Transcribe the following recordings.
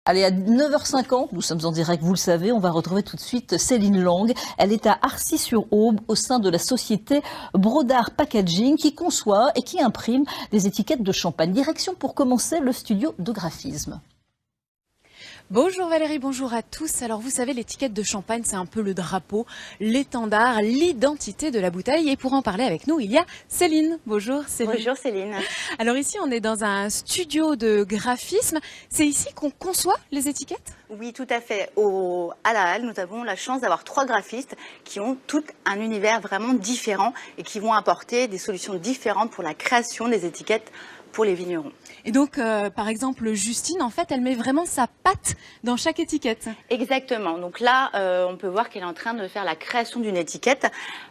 Allez, à 9h50, nous sommes en direct, vous le savez, on va retrouver tout de suite Céline Lang. Elle est à Arcis-sur-Aube au sein de la société Brodart Packaging qui conçoit et qui imprime des étiquettes de champagne. Direction pour commencer le studio de graphisme. Bonjour Valérie, bonjour à tous. Alors vous savez, l'étiquette de champagne, c'est un peu le drapeau, l'étendard, l'identité de la bouteille. Et pour en parler avec nous, il y a Céline. Bonjour Céline. Bonjour Céline. Alors ici, on est dans un studio de graphisme. C'est ici qu'on conçoit les étiquettes ? Oui, tout à fait. À La Halle, nous avons la chance d'avoir 3 graphistes qui ont tout un univers vraiment différent et qui vont apporter des solutions différentes pour la création des étiquettes pour les vignerons. Et donc, par exemple, Justine, en fait, elle met vraiment sa patte dans chaque étiquette. Exactement. Donc là, on peut voir qu'elle est en train de faire la création d'une étiquette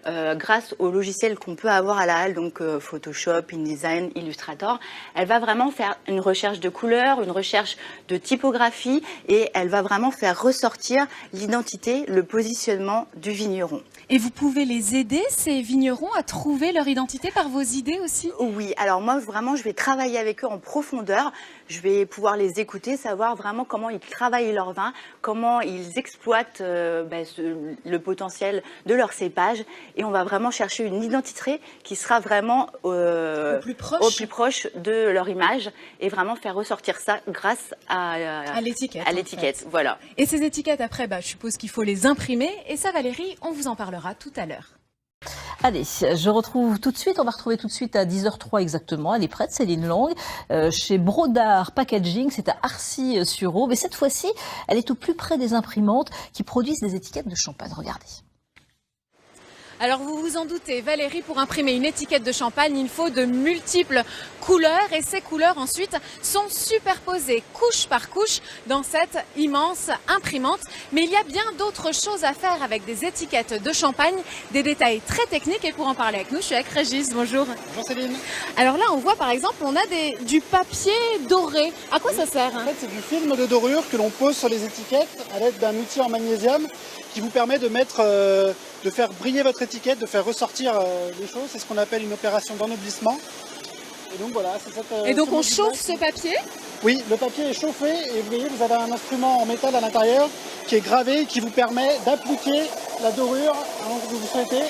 grâce au logiciel qu'on peut avoir à La Halle, donc Photoshop, InDesign, Illustrator. Elle va vraiment faire une recherche de couleurs, une recherche de typographie et elle va vraiment faire ressortir l'identité, le positionnement du vigneron. Et vous pouvez les aider, ces vignerons, à trouver leur identité par vos idées aussi ? Oui, alors moi vraiment je vais travailler avec eux en profondeur, je vais pouvoir les écouter, savoir vraiment comment ils travaillent leur vin, comment ils exploitent le potentiel de leur cépage et on va vraiment chercher une identité qui sera vraiment au plus proche de leur image et vraiment faire ressortir ça grâce à l'étiquette. En fait. Voilà. Et ces étiquettes après, je suppose qu'il faut les imprimer et ça Valérie, on vous en parlera tout à l'heure. Allez, on va retrouver tout de suite à 10h03 exactement. Elle est prête, Céline Lang, chez Brodart Packaging, c'est à Arcis-sur-Aube. Et cette fois-ci, elle est au plus près des imprimantes qui produisent des étiquettes de champagne. Regardez. Alors vous vous en doutez, Valérie, pour imprimer une étiquette de champagne, il faut de multiples couleurs et ces couleurs ensuite sont superposées couche par couche dans cette immense imprimante. Mais il y a bien d'autres choses à faire avec des étiquettes de champagne, des détails très techniques et pour en parler avec nous, je suis avec Régis, bonjour. Bonjour Céline. Alors là on voit par exemple, on a du papier doré. À quoi ça sert En fait c'est du film de dorure que l'on pose sur les étiquettes à l'aide d'un outil en magnésium qui vous permet de faire briller votre étiquette, de faire ressortir les choses. C'est ce qu'on appelle une opération d'ennoblissement. Et donc voilà, c'est cette. Et donc on chauffe ce papier ? Oui, le papier est chauffé et vous voyez, vous avez un instrument en métal à l'intérieur qui est gravé et qui vous permet d'appliquer la dorure que vous souhaitez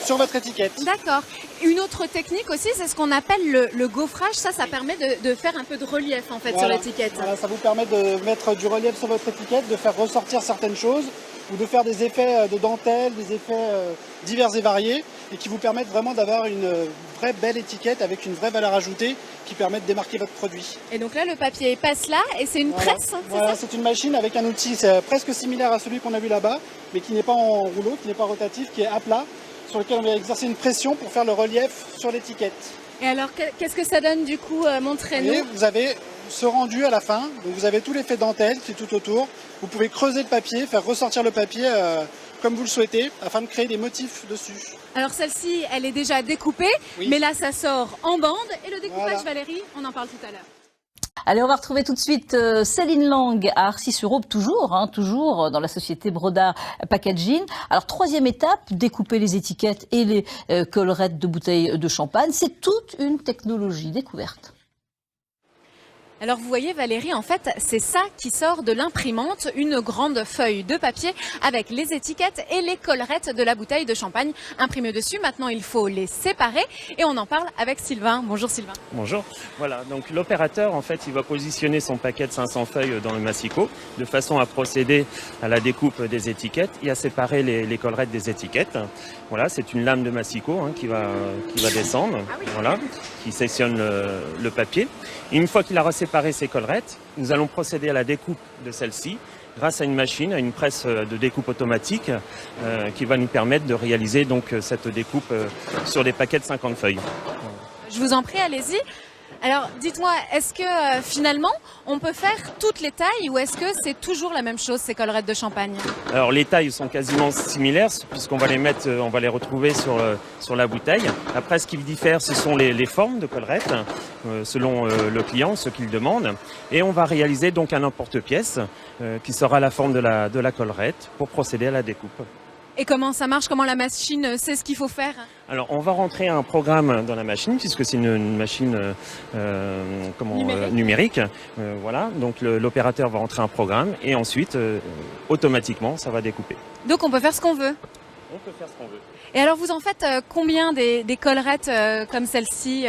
sur votre étiquette. D'accord. Une autre technique aussi, c'est ce qu'on appelle le gaufrage. Ça permet de faire un peu de relief en fait sur l'étiquette. Voilà, ça vous permet de mettre du relief sur votre étiquette, de faire ressortir certaines choses ou de faire des effets de dentelle, des effets divers et variés et qui vous permettent vraiment d'avoir une vraie belle étiquette avec une vraie valeur ajoutée qui permet de démarquer votre produit. Et donc là, le papier passe là et c'est une presse, Voilà, c'est une machine avec un outil presque similaire à celui qu'on a vu là-bas, mais qui n'est pas en rouleau, qui n'est pas rotatif, qui est à plat, sur lequel on va exercer une pression pour faire le relief sur l'étiquette. Et alors, qu'est-ce que ça donne du coup? Montrez-nous. Vous avez ce rendu à la fin, donc vous avez tout l'effet dentelle qui est tout autour. Vous pouvez creuser le papier, faire ressortir le papier comme vous le souhaitez, afin de créer des motifs dessus. Alors celle-ci, elle est déjà découpée, oui. Mais là ça sort en bande. Et le découpage, voilà. Valérie, on en parle tout à l'heure. Allez, on va retrouver tout de suite Céline Lang à Arcis-sur-Aube, toujours dans la société Brodart Packaging. Alors, 3e étape, découper les étiquettes et les collerettes de bouteilles de champagne. C'est toute une technologie découverte. Alors vous voyez Valérie, en fait c'est ça qui sort de l'imprimante, une grande feuille de papier avec les étiquettes et les collerettes de la bouteille de champagne imprimées dessus. Maintenant il faut les séparer et on en parle avec Sylvain. Bonjour Sylvain. Bonjour. Voilà, donc l'opérateur en fait il va positionner son paquet de 500 feuilles dans le massicot de façon à procéder à la découpe des étiquettes et à séparer les collerettes des étiquettes. Voilà, c'est une lame de massicot qui va descendre, voilà, qui sectionne le papier. Et une fois qu'il a séparé ses collerettes, nous allons procéder à la découpe de celle-ci grâce à une machine, à une presse de découpe automatique qui va nous permettre de réaliser donc cette découpe sur des paquets de 50 feuilles. Je vous en prie, allez-y. Alors dites-moi, est-ce que finalement on peut faire toutes les tailles ou est-ce que c'est toujours la même chose ces collerettes de champagne? Alors les tailles sont quasiment similaires puisqu'on va les retrouver sur la bouteille. Après ce qui diffère ce sont les formes de collerettes selon le client, ce qu'il demande. Et on va réaliser donc un emporte-pièce qui sera la forme de la collerette pour procéder à la découpe. Et comment ça marche? Comment la machine sait ce qu'il faut faire? Alors, on va rentrer un programme dans la machine, puisque c'est une machine numérique. Voilà, donc l'opérateur va rentrer un programme et ensuite, automatiquement, ça va découper. Donc on peut faire ce qu'on veut? On peut faire ce qu'on veut. Et alors vous en faites combien des collerettes comme celle-ci?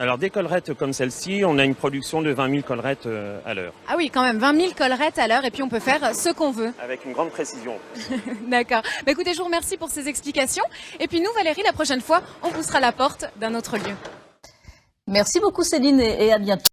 Alors, des collerettes comme celle-ci, on a une production de 20 000 collerettes à l'heure. Ah oui, quand même, 20 000 collerettes à l'heure, et puis on peut faire ce qu'on veut. Avec une grande précision. D'accord. Bah, écoutez, je vous remercie pour ces explications. Et puis nous, Valérie, la prochaine fois, on poussera la porte d'un autre lieu. Merci beaucoup Céline et à bientôt.